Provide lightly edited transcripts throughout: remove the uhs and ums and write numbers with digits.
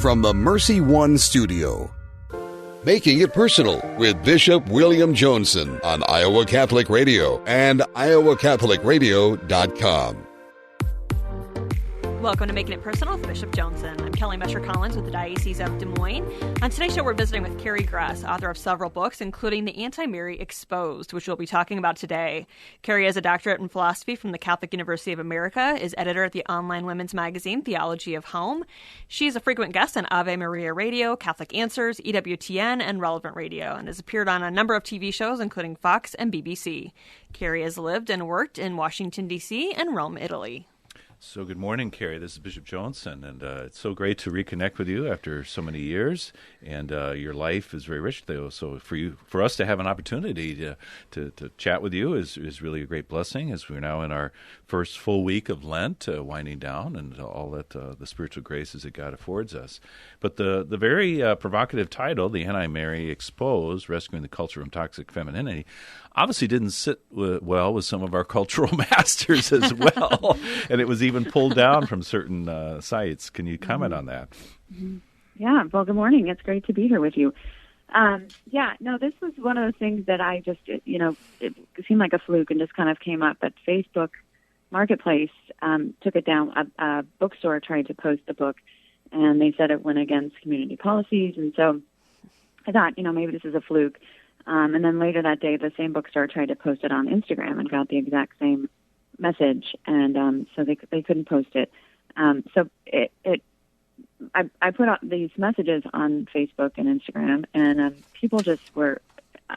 from the Mercy One studio. Making It Personal with Bishop William Joensen on Iowa Catholic Radio and iowacatholicradio.com. Welcome to Making It Personal with Bishop Joensen. I'm Kelly Mescher-Collins with the Diocese of Des Moines. On today's show, we're visiting with Carrie Gress, author of several books, including The Anti-Mary Exposed, which we'll be talking about today. Carrie has a doctorate in philosophy from the Catholic University of America, is editor at the online women's magazine Theology of Home. She's a frequent guest on Ave Maria Radio, Catholic Answers, EWTN, and Relevant Radio, and has appeared on a number of TV shows, including Fox and BBC. Carrie has lived and worked in Washington, D.C. and Rome, Italy. So good morning, Carrie. This is Bishop Joensen, and it's so great to reconnect with you after so many years. And your life is very rich, though. So for us to have an opportunity to chat with you is really a great blessing, as we're now in our first full week of Lent, winding down, and all that the spiritual graces that God affords us. But the very provocative title, "The Anti-Mary Exposed: Rescuing the Culture from Toxic Femininity," obviously didn't sit well with some of our cultural masters as well, and it was even pulled down from certain sites. Can you comment on that? Yeah, well, good morning. It's great to be here with you. This was one of those things that I just, it seemed like a fluke and just kind of came up, but Facebook Marketplace took it down. A bookstore tried to post the book, and they said it went against community policies, and so I thought, maybe this is a fluke. And then later that day, the same bookstore tried to post it on Instagram and got the exact same message, and so they couldn't post it. I put out these messages on Facebook and Instagram, and people just were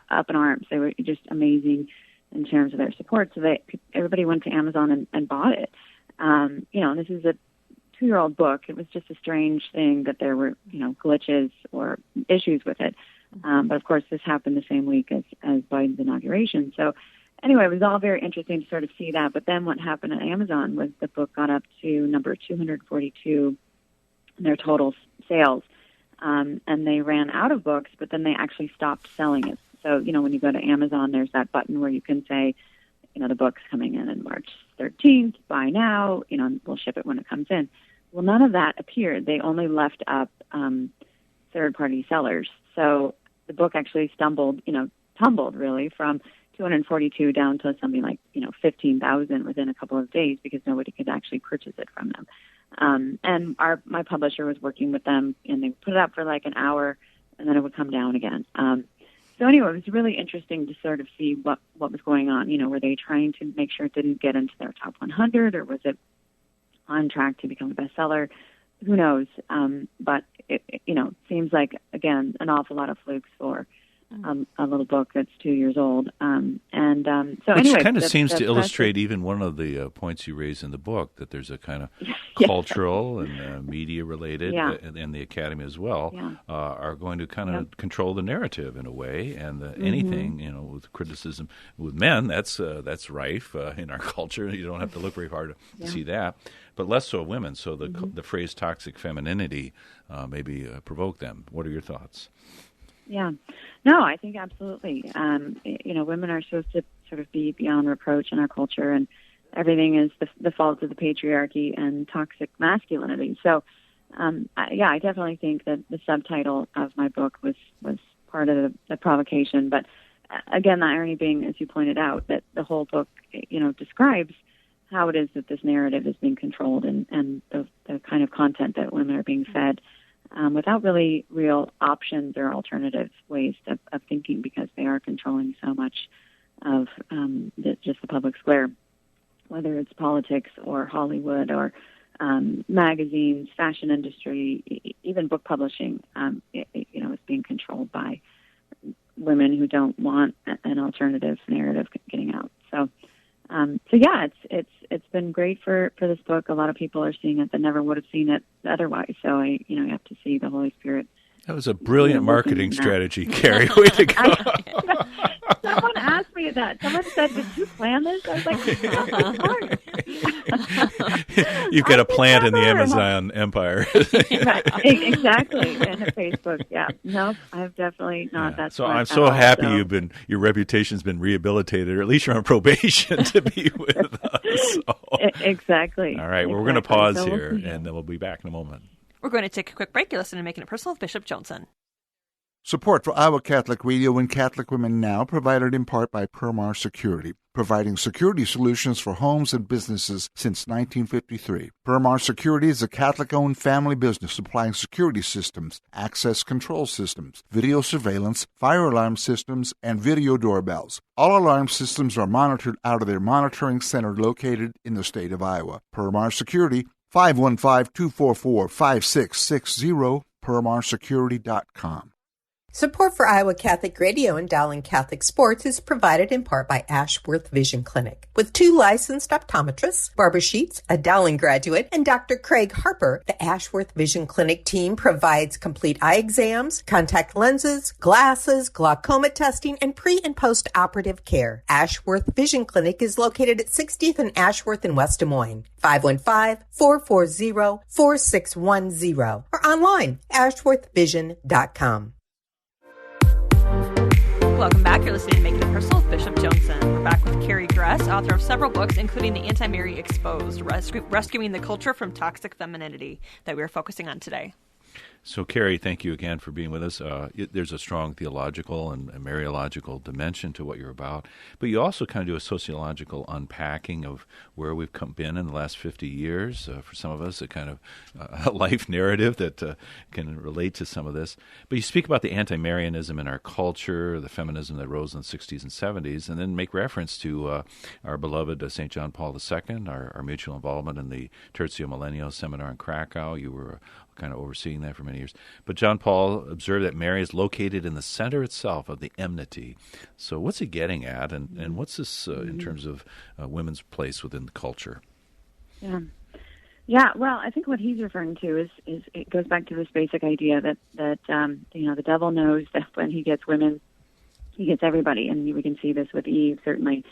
up in arms. They were just amazing in terms of their support. So everybody went to Amazon and bought it. This is a 2-year-old book. It was just a strange thing that there were glitches or issues with it. But of course, this happened the same week as Biden's inauguration. So anyway, it was all very interesting to sort of see that. But then what happened at Amazon was the book got up to number 242 in their total sales. And they ran out of books, but then they actually stopped selling it. So, when you go to Amazon, there's that button where you can say, the book's coming in March 13th, buy now, we'll ship it when it comes in. Well, none of that appeared. They only left up third-party sellers. So the book actually tumbled really from 242 down to something like, 15,000 within a couple of days because nobody could actually purchase it from them. And my publisher was working with them, and they put it up for like an hour, and then it would come down again. So anyway, it was really interesting to sort of see what was going on. Were they trying to make sure it didn't get into their top 100, or was it on track to become a bestseller? Who knows? But it seems like, again, an awful lot of flukes for a little book that's 2 years old. Which kind of seems to illustrate even one of the points you raise in the book, that there's a kind of cultural and media-related, and the Academy as well, are going to kind of control the narrative in a way, and anything, with criticism with men, that's rife in our culture. You don't have to look very hard to see that, but less so women. So the phrase toxic femininity maybe provoke them. What are your thoughts? Yeah. No, I think absolutely. Women are supposed to sort of be beyond reproach in our culture, and everything is the fault of the patriarchy and toxic masculinity. So, I definitely think that the subtitle of my book was part of the provocation. But again, the irony being, as you pointed out, that the whole book, describes how it is that this narrative is being controlled and the kind of content that women are being fed. Without really real options or alternative ways of thinking, because they are controlling so much of just the public square, whether it's politics or Hollywood or magazines, fashion industry, even book publishing. It's being controlled by women who don't want an alternative narrative getting out. So it's been great for this book. A lot of people are seeing it that never would have seen it otherwise. So you have to see the Holy Spirit. That was a brilliant marketing strategy, Carrie. Way to go. Someone asked me that. Someone said, "Did you plan this?" I was like, "You've got a plant in the Amazon empire." Right, exactly. And Facebook, no, I've definitely not. That's so. I'm so happy your reputation's been rehabilitated, or at least you're on probation to be with us. So. Exactly. All right, well, we're going to pause here, and then we'll be back in a moment. We're going to take a quick break. You're listening to Making It Personal with Bishop Joensen. Support for Iowa Catholic Radio and Catholic Women Now provided in part by Marr Security, providing security solutions for homes and businesses since 1953. Marr Security is a Catholic-owned family business supplying security systems, access control systems, video surveillance, fire alarm systems, and video doorbells. All alarm systems are monitored out of their monitoring center located in the state of Iowa. Marr Security, 515-244-5660, permarsecurity.com. Support for Iowa Catholic Radio and Dowling Catholic Sports is provided in part by Ashworth Vision Clinic. With 2 licensed optometrists, Barbara Sheets, a Dowling graduate, and Dr. Craig Harper, the Ashworth Vision Clinic team provides complete eye exams, contact lenses, glasses, glaucoma testing, and pre- and post-operative care. Ashworth Vision Clinic is located at 60th and Ashworth in West Des Moines. 515-440-4610 or online, ashworthvision.com. Welcome back. You're listening to Making It Personal with Bishop Joensen. We're back with Carrie Gress, author of several books, including The Anti-Mary Exposed, Rescuing the Culture from Toxic Femininity, that we're focusing on today. So, Carrie, thank you again for being with us. There's a strong theological and Mariological dimension to what you're about, but you also kind of do a sociological unpacking of where we've been in the last 50 years. For some of us, a kind of a life narrative that can relate to some of this. But you speak about the anti-Marianism in our culture, the feminism that rose in the 60s and 70s, and then make reference to our beloved St. John Paul II, our mutual involvement in the Tertio Millennio seminar in Krakow. You were kind of overseeing that for many years. But John Paul observed that Mary is located in the center itself of the enmity. So what's he getting at, and what's this in terms of women's place within the culture? Yeah. Well, I think what he's referring to is it goes back to this basic idea that the devil knows that when he gets women, he gets everybody, and we can see this with Eve certainly.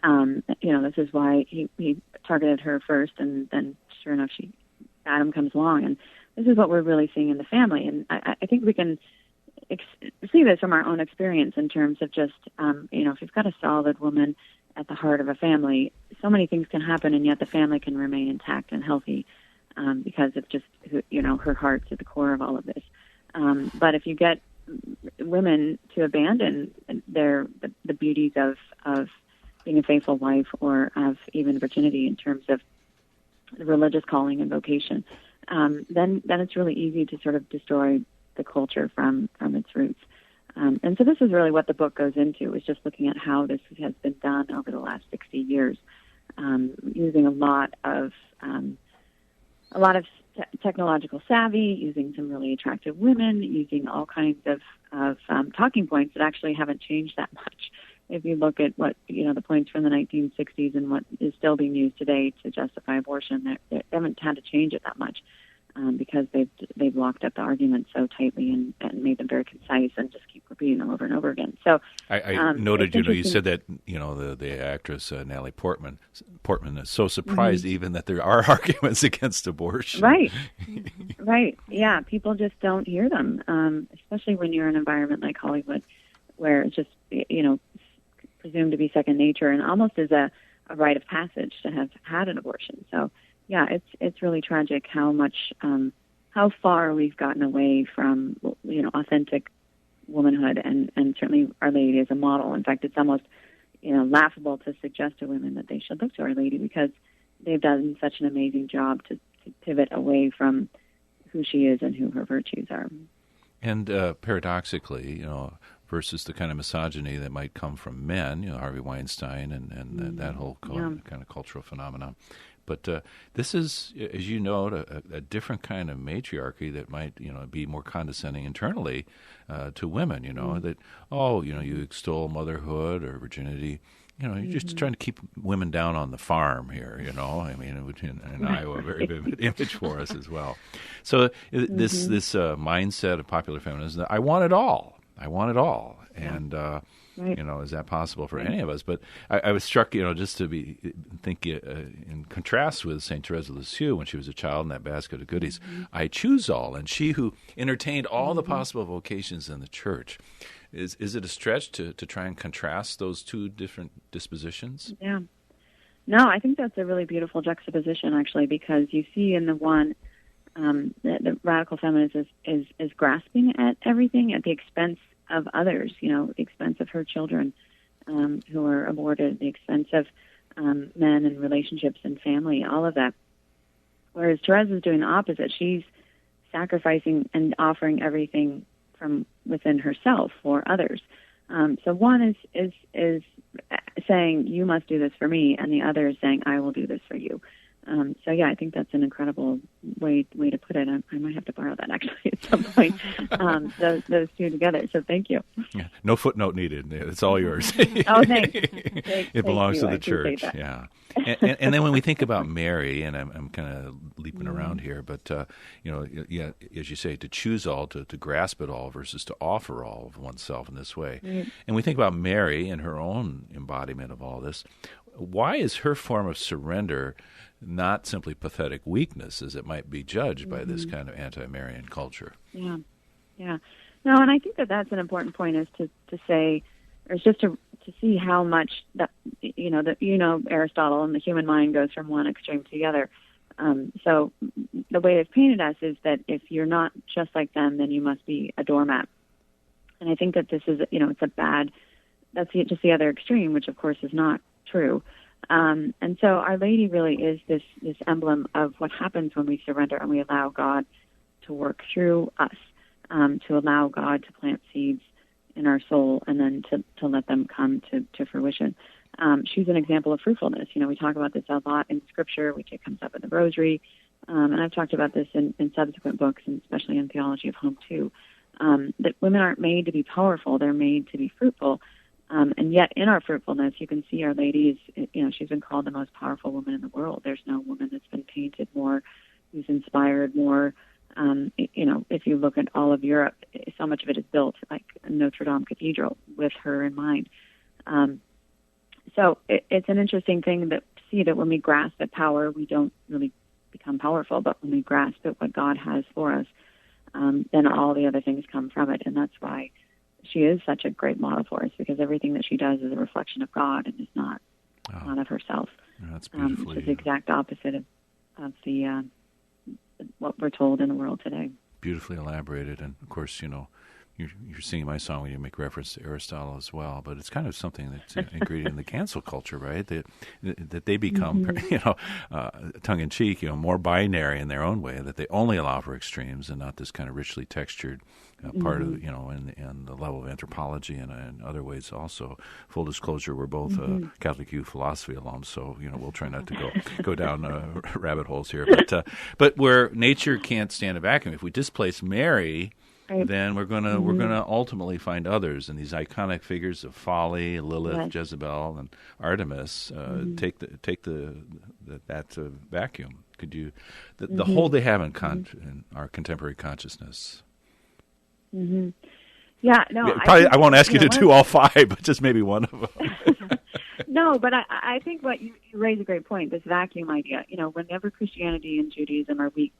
This is why he targeted her first, and then sure enough, Adam comes along, and this is what we're really seeing in the family. And I think we can see this from our own experience in terms of just, if you've got a solid woman at the heart of a family, so many things can happen, and yet the family can remain intact and healthy because of just, her heart's at the core of all of this. But if you get women to abandon the beauties of being a faithful wife or of even virginity in terms of the religious calling and vocation, then it's really easy to sort of destroy the culture from its roots. And so this is really what the book goes into, is just looking at how this has been done over the last 60 years, using a lot of technological savvy, using some really attractive women, using all kinds of talking points that actually haven't changed that much. If you look at what, the points from the 1960s and what is still being used today to justify abortion, they haven't had to change it that much because they've locked up the arguments so tightly and made them very concise and just keep repeating them over and over again. So I noted, you said that, the actress Natalie Portman is so surprised even that there are arguments against abortion. Right. Right. Yeah. People just don't hear them, especially when you're in an environment like Hollywood where it's just, presumed to be second nature and almost as a rite of passage to have had an abortion. So, yeah, it's really tragic how far we've gotten away from, authentic womanhood and certainly Our Lady as a model. In fact, it's almost, laughable to suggest to women that they should look to Our Lady because they've done such an amazing job to pivot away from who she is and who her virtues are. And paradoxically, versus the kind of misogyny that might come from men, Harvey Weinstein and that whole kind of cultural phenomenon. But this is, as you know, a different kind of matriarchy that might, be more condescending internally to women, that, you extol motherhood or virginity. You're just trying to keep women down on the farm here, in Iowa, a very vivid image for us as well. So this mindset of popular feminism, I want it all. And, is that possible for any of us? But I was struck, just to think in contrast with St. Theresa of Lisieux when she was a child in that basket of goodies, I choose all. And she who entertained all the possible vocations in the church. Is it a stretch to try and contrast those two different dispositions? Yeah. No, I think that's a really beautiful juxtaposition, actually, because you see in the one the radical feminist is grasping at everything at the expense of others, the expense of her children who are aborted, the expense of men and relationships and family, all of that. Whereas Theresa is doing the opposite. She's sacrificing and offering everything from within herself for others. So one is saying, you must do this for me, and the other is saying, I will do this for you. So yeah, I think that's an incredible way to put it. I might have to borrow that actually at some point. Those two together. So thank you. Yeah, no footnote needed. It's all yours. Oh, thanks. It belongs to the church. Yeah. And then when we think about Mary, and I'm kind of leaping around here, but yeah, as you say, to choose all, to grasp it all, versus to offer all of oneself in this way. Mm. And we think about Mary and her own embodiment of all this. Why is her form of surrender not simply pathetic weakness, as it might be judged by this kind of anti-Marian culture? Yeah. No, and I think that's an important point, is to say, or just to see how much that Aristotle and the human mind goes from one extreme to the other. So the way they've painted us is that if you're not just like them, then you must be a doormat. And I think that this is, it's that's just the other extreme, which of course is not true. And so Our Lady really is this emblem of what happens when we surrender and we allow God to work through us, to allow God to plant seeds in our soul and then to let them come to fruition. She's an example of fruitfulness. We talk about this a lot in Scripture, which it comes up in the Rosary, and I've talked about this in subsequent books, and especially in Theology of Home too, that women aren't made to be powerful, they're made to be fruitful. And yet in our fruitfulness, you can see Our Lady is, she's been called the most powerful woman in the world. There's no woman that's been painted more, who's inspired more. If you look at all of Europe, so much of it is built like Notre Dame Cathedral with her in mind. So it's an interesting thing to see that when we grasp at power, we don't really become powerful, but when we grasp at what God has for us, then all the other things come from it. And that's why she is such a great model for us, because everything that she does is a reflection of God and is not of herself. That's beautifully. Which is the exact opposite of the what we're told in the world today. Beautifully elaborated, and of course, you're singing my song when you make reference to Aristotle as well, but it's kind of something that's an ingredient in the cancel culture, right? That they become, tongue-in-cheek, more binary in their own way, that they only allow for extremes and not this kind of richly textured part of, and the level of anthropology and in other ways also. Full disclosure, we're both Catholic U philosophy alums, so, we'll try not to go down rabbit holes here. But where nature can't stand a vacuum, if we displace Mary, right, then we're gonna ultimately find others, and these iconic figures of Folly, Lilith, yes, Jezebel, and Artemis take that vacuum. Could you the hold they have in our contemporary consciousness? Mm-hmm. Yeah, no. I won't ask you to do all five, but just maybe one of them. No, but I think what you raise a great point. This vacuum idea. Whenever Christianity and Judaism are weak,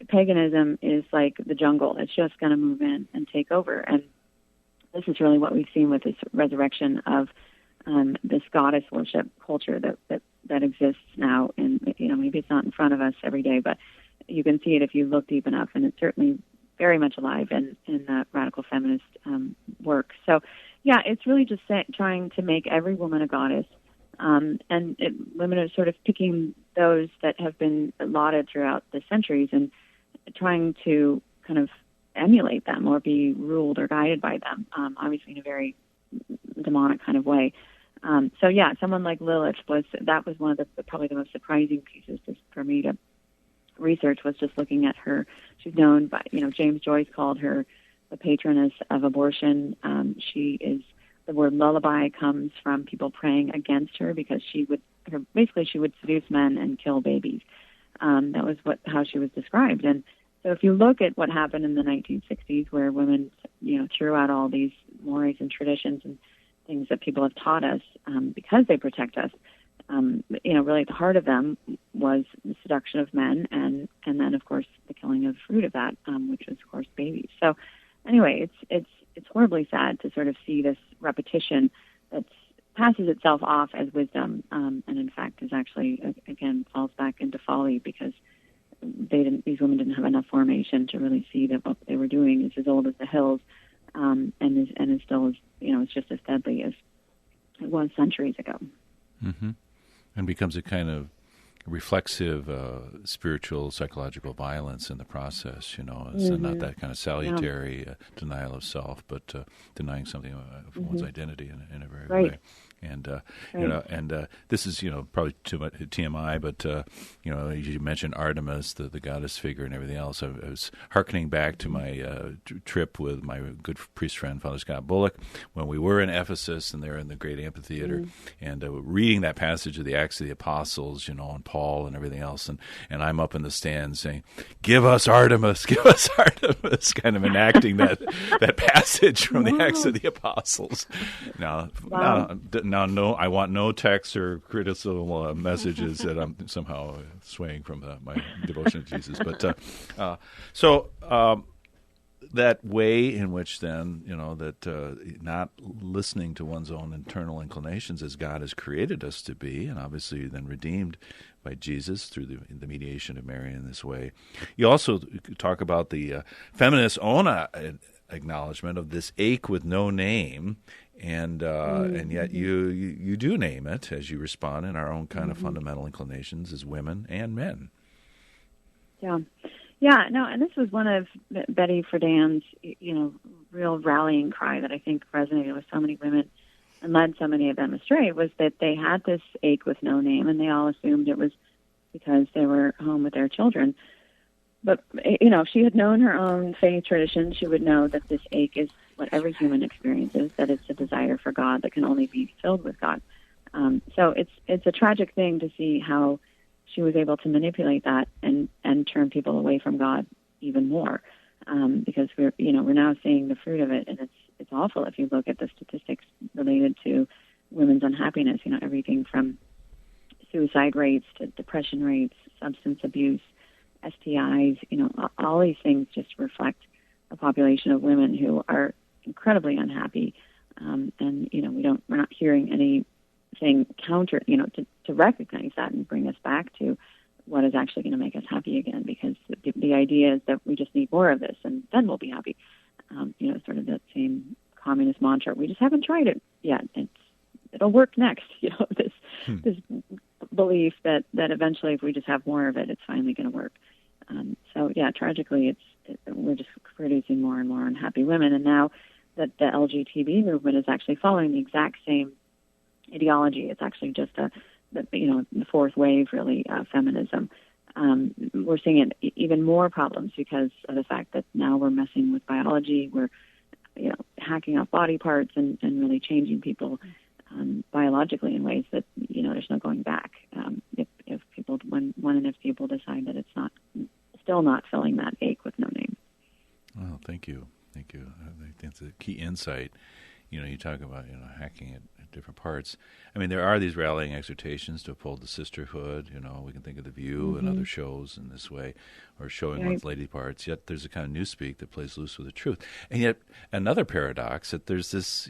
paganism is like the jungle. It's just going to move in and take over. And this is really what we've seen with this resurrection of this goddess worship culture that exists now. And, maybe it's not in front of us every day, but you can see it if you look deep enough. And it's certainly very much alive in the radical feminist work. So, yeah, it's really just trying to make every woman a goddess. Women are sort of picking those that have been lauded throughout the centuries and trying to kind of emulate them or be ruled or guided by them, obviously in a very demonic kind of way. So yeah, someone like Lilith was one of the probably the most surprising pieces for me to research, was just looking at her. She's known by, James Joyce called her the patroness of abortion. The word lullaby comes from people praying against her because she would seduce men and kill babies. That was how she was described. And so if you look at what happened in the 1960s, where women, threw out all these mores and traditions and things that people have taught us because they protect us, really at the heart of them was the seduction of men and then, of course, the killing of the fruit of that, which was, of course, babies. So anyway, it's horribly sad to sort of see this repetition that passes itself off as wisdom, and in fact is actually, again, falls back into folly, because these women didn't have enough formation to really see that what they were doing is as old as the hills, and is still as, it's just as deadly as it was centuries ago. Mm-hmm. And becomes a kind of reflexive spiritual, psychological violence in the process, It's not that kind of salutary denial of self, but denying something of one's identity in a very way. And this is probably too much TMI, but you mentioned Artemis, the goddess figure, and everything else. I was hearkening back to my trip with my good priest friend Father Scott Bullock when we were in Ephesus, and they're in the great amphitheater, and reading that passage of the Acts of the Apostles, and Paul and everything else, and I'm up in the stands saying, "Give us Artemis, give us Artemis," kind of enacting that passage from the Acts of the Apostles. Now, no, I want no texts or critical messages that I'm somehow swaying from my devotion to Jesus. But that way in which then, that not listening to one's own internal inclinations as God has created us to be, and obviously then redeemed by Jesus through the mediation of Mary in this way. You also talk about the feminist's own acknowledgement of this ache with no name, and yet you do name it as you respond in our own kind of fundamental inclinations as women and men. Yeah, no, and this was one of Betty Friedan's, real rallying cry that I think resonated with so many women and led so many of them astray, was that they had this ache with no name, and they all assumed it was because they were home with their children. But, if she had known her own faith tradition, she would know that this ache is what every human experiences, that it's a desire for God that can only be filled with God. So it's a tragic thing to see how she was able to manipulate that and turn people away from God even more, because we're now seeing the fruit of it, and it's awful if you look at the statistics related to women's unhappiness. Everything from suicide rates to depression rates, substance abuse, STIs. All these things just reflect a population of women who are incredibly unhappy, and we're not hearing anything counter, to recognize that and bring us back to what is actually going to make us happy again, because the idea is that we just need more of this and then we'll be happy. Sort of that same communist mantra. We just haven't tried it yet. It'll work next. This belief that eventually if we just have more of it, it's finally going to work. Tragically, we're just producing more and more unhappy women. And now that the LGBT movement is actually following the exact same ideology, it's actually just the fourth wave, really, feminism. We're seeing even more problems because of the fact that now we're messing with biology. We're, hacking off body parts and really changing people biologically in ways that, there's no going back. If people decide that it's still not filling that ache with no name. Well, thank you. I think that's a key insight. You talk about, hacking at different parts. I mean, there are these rallying exhortations to uphold the sisterhood. We can think of The View and other shows in this way, or showing one's lady parts. Yet there's a kind of newspeak that plays loose with the truth. And yet another paradox, that there's this,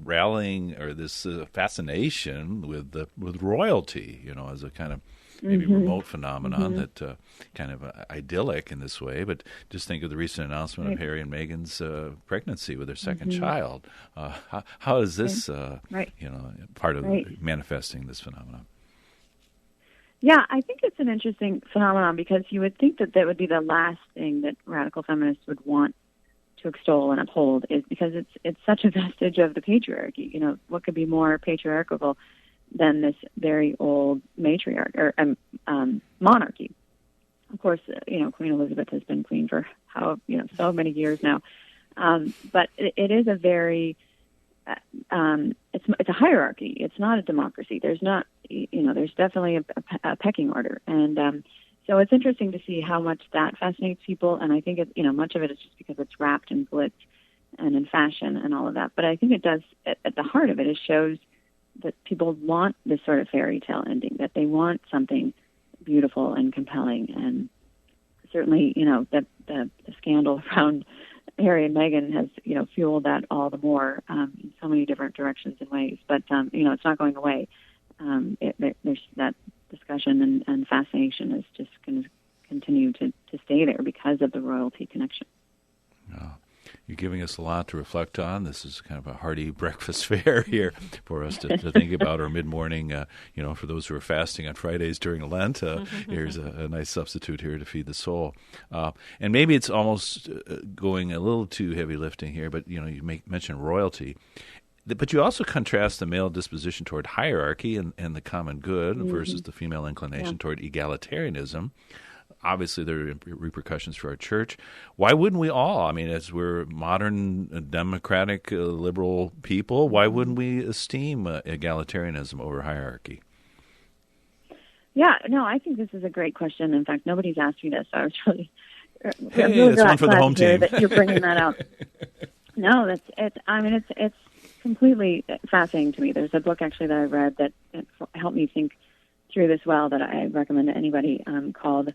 rallying or this fascination with royalty, as a kind of maybe remote phenomenon that kind of idyllic in this way. But just think of the recent announcement of Harry and Meghan's pregnancy with their second child. How is this, part of manifesting this phenomenon? Yeah, I think it's an interesting phenomenon, because you would think that would be the last thing that radical feminists would want to extol and uphold, is because it's such a vestige of the patriarchy. What could be more patriarchal than this very old matriarch or monarchy? Of course, Queen Elizabeth has been queen for so many years now, but it is a very it's a hierarchy. It's not a democracy. There's not there's definitely a pecking order, and so it's interesting to see how much that fascinates people. And I think much of it is just because it's wrapped in glitz and in fashion and all of that. But I think it does, at the heart of it, it shows that people want this sort of fairy tale ending, that they want something beautiful and compelling. And certainly, the scandal around Harry and Meghan has, fueled that all the more in so many different directions and ways. But, it's not going away. There's that discussion and fascination is just going to continue to stay there because of the royalty connection. Oh, you're giving us a lot to reflect on. This is kind of a hearty breakfast fare here for us to think about our mid-morning, for those who are fasting on Fridays during Lent. Here's a nice substitute here to feed the soul. And maybe it's almost going a little too heavy lifting here, but, you mention royalty. But you also contrast the male disposition toward hierarchy and the common good versus the female inclination toward egalitarianism. Obviously, there are repercussions for our church. Why wouldn't we all? I mean, as we're modern, democratic, liberal people, why wouldn't we esteem egalitarianism over hierarchy? Yeah, no, I think this is a great question. In fact, nobody's asked me this, so I was really, that's one for the home team. That you're bringing that up. No, it's completely fascinating to me. There's a book actually that I read that helped me think through this well that I recommend to anybody called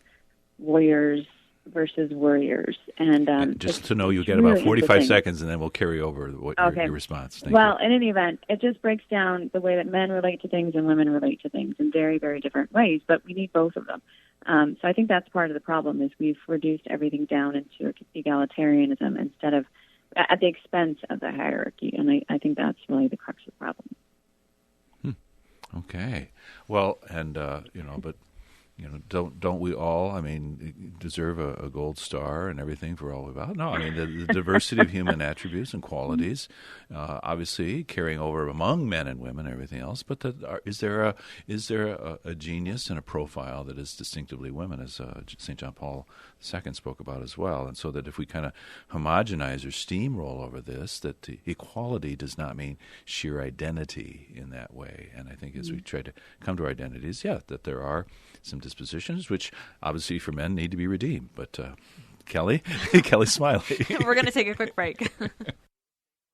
Warriors versus Worriers. And just to know, you get about 45 seconds, and then we'll carry over your response. Thank you. In any event, it just breaks down the way that men relate to things and women relate to things in very, very different ways, but we need both of them. So I think that's part of the problem is we've reduced everything down into egalitarianism instead of at the expense of the hierarchy, and I think that's really the crux of the problem. Okay. Well, and but don't we all? I mean, deserve a gold star and everything for all we've got? No, I mean the diversity of human attributes and qualities, obviously carrying over among men and women and everything else. But is there a genius and a profile that is distinctively women, as St. John Paul II spoke about as well? And so that if we kind of homogenize or steamroll over this, that the equality does not mean sheer identity in that way. And I think as we try to come to our identities, that there are some dispositions which obviously for men need to be redeemed. But Kelly's smiling. We're going to take a quick break.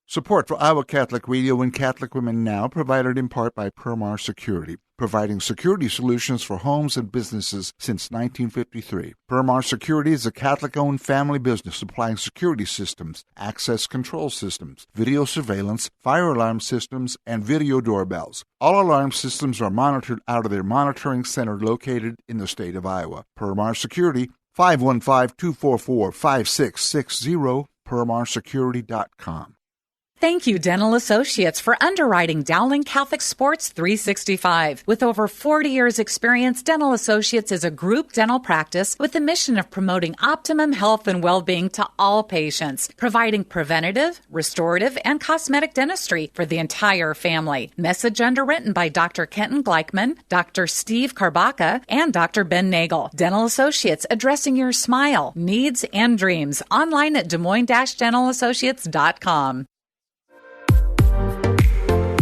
Support for Iowa Catholic Radio and Catholic Women Now provided in part by Marr Security, providing security solutions for homes and businesses since 1953. Marr Security is a Catholic-owned family business supplying security systems, access control systems, video surveillance, fire alarm systems, and video doorbells. All alarm systems are monitored out of their monitoring center located in the state of Iowa. Marr Security, 515-244-5660, permarsecurity.com. Thank you, Dental Associates, for underwriting Dowling Catholic Sports 365. With over 40 years' experience, Dental Associates is a group dental practice with the mission of promoting optimum health and well-being to all patients, providing preventative, restorative, and cosmetic dentistry for the entire family. Message underwritten by Dr. Kenton Gleichman, Dr. Steve Karbaka, and Dr. Ben Nagel. Dental Associates, addressing your smile, needs, and dreams. Online at DesMoines-DentalAssociates.com.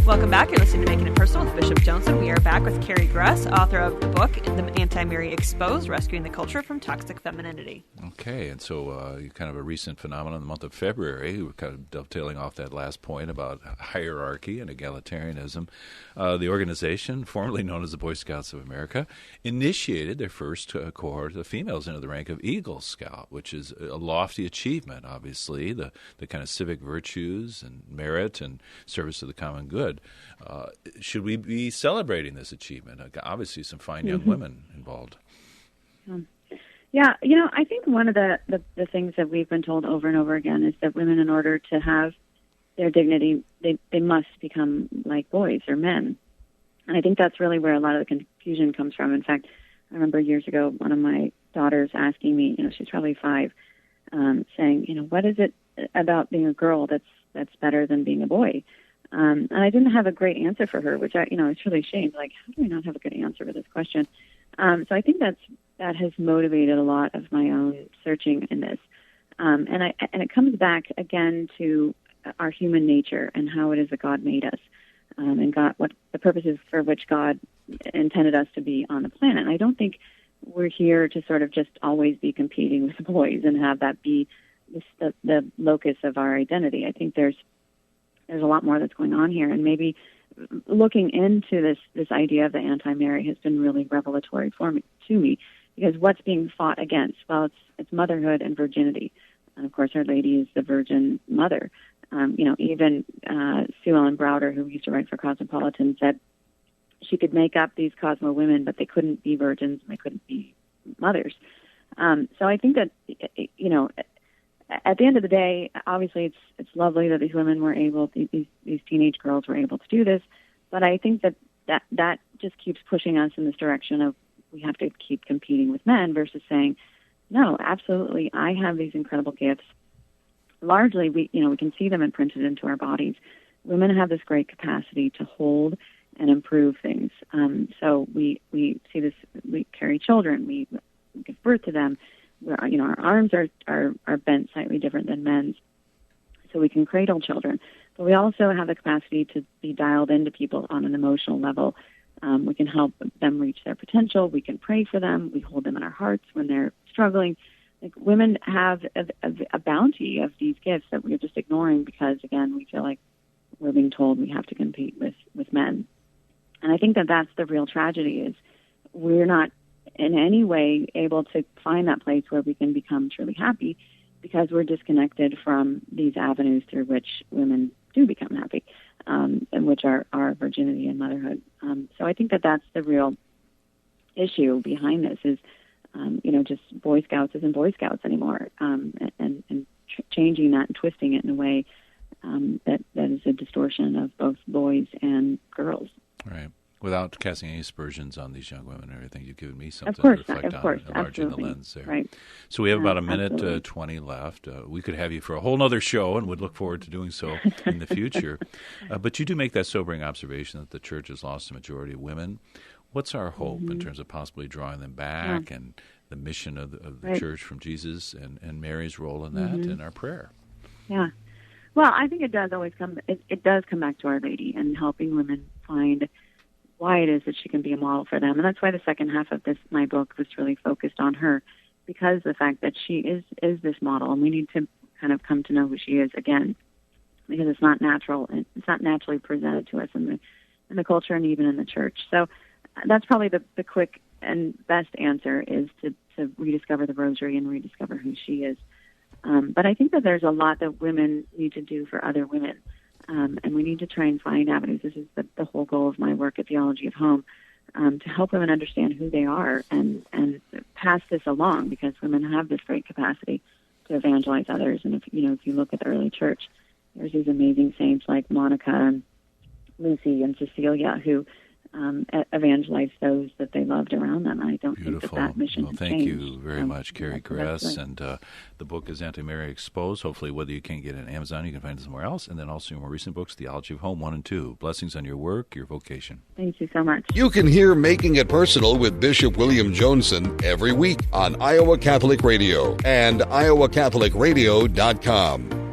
Welcome back. You're listening to Making It Personal with Bishop Joensen. We are back with Carrie Gress, author of the book, The Anti-Mary Exposed, Rescuing the Culture from Toxic Femininity. Okay, and so kind of a recent phenomenon in the month of February, we're kind of dovetailing off that last point about hierarchy and egalitarianism. The organization, formerly known as the Boy Scouts of America, initiated their first cohort of females into the rank of Eagle Scout, which is a lofty achievement, obviously, the kind of civic virtues and merit and service to the common good. Should we be celebrating this achievement? Obviously, some fine young women involved. Yeah, I think one of the things that we've been told over and over again is that women, in order to have their dignity, they must become like boys or men. And I think that's really where a lot of the confusion comes from. In fact, I remember years ago, one of my daughters asking me, she's probably 5, saying, what is it about being a girl that's better than being a boy? And I didn't have a great answer for her, which I was really ashamed. Like, how do we not have a good answer for this question? So I think that has motivated a lot of my own searching in this. And it comes back again to our human nature and how it is that God made us, and God, what the purposes for which God intended us to be on the planet. And I don't think we're here to sort of just always be competing with boys and have that be the locus of our identity. I think there's a lot more that's going on here, and maybe looking into this idea of the anti-Mary has been really revelatory to me, because what's being fought against? Well, it's motherhood and virginity, and of course, Our Lady is the Virgin Mother. Even Sue Ellen Browder, who used to write for Cosmopolitan, said she could make up these Cosmo women, but they couldn't be virgins and they couldn't be mothers. So I think that, at the end of the day, obviously it's lovely that these women were able, these teenage girls were able to do this, but I think that just keeps pushing us in this direction of we have to keep competing with men versus saying, no, absolutely, I have these incredible gifts. Largely, we can see them imprinted into our bodies. Women have this great capacity to hold and improve things. So we see this. We carry children. We give birth to them. Our arms are bent slightly different than men's, so we can cradle children. But we also have the capacity to be dialed into people on an emotional level. We can help them reach their potential. We can pray for them. We hold them in our hearts when they're struggling. Like, women have a bounty of these gifts that we're just ignoring because, again, we feel like we're being told we have to compete with men. And I think that that's the real tragedy, is we're not in any way able to find that place where we can become truly happy because we're disconnected from these avenues through which women do become happy, and which are virginity and motherhood. So I think that that's the real issue behind this is, just Boy Scouts isn't Boy Scouts anymore, and changing that and twisting it in a way that is a distortion of both boys and girls. Right. Without casting any aspersions on these young women or anything, you've given me something to reflect on, enlarging the lens there. Right. So we have about a minute 20 left. We could have you for a whole other show, and would look forward to doing so in the future. But you do make that sobering observation that the church has lost a majority of women. What's our hope in terms of possibly drawing them back and the mission of the church from Jesus and Mary's role in that and our prayer? Yeah. Well, I think it does always come. It does come back to Our Lady and helping women find why it is that she can be a model for them. And that's why the second half of my book was really focused on her, because the fact that she is this model, and we need to kind of come to know who she is again, because it's not natural, and it's not naturally presented to us in the culture and even in the church. So that's probably the quick and best answer, is to rediscover the Rosary and rediscover who she is. But I think that there's a lot that women need to do for other women. And we need to try and find avenues. This is the whole goal of my work at Theology of Home, to help women understand who they are and pass this along, because women have this great capacity to evangelize others. And if you look at the early church, there's these amazing saints like Monica and Lucy and Cecilia who evangelized those that they loved around them. I don't think that mission has thank changed. You very much, Carrie Gress. And the book is Anti-Mary Exposed. Hopefully, whether you can't get it on Amazon, you can find it somewhere else. And then also your more recent books, Theology of Home 1 and 2. Blessings on your work, your vocation. Thank you so much. You can hear Making It Personal with Bishop William Joensen every week on Iowa Catholic Radio and iowacatholicradio.com.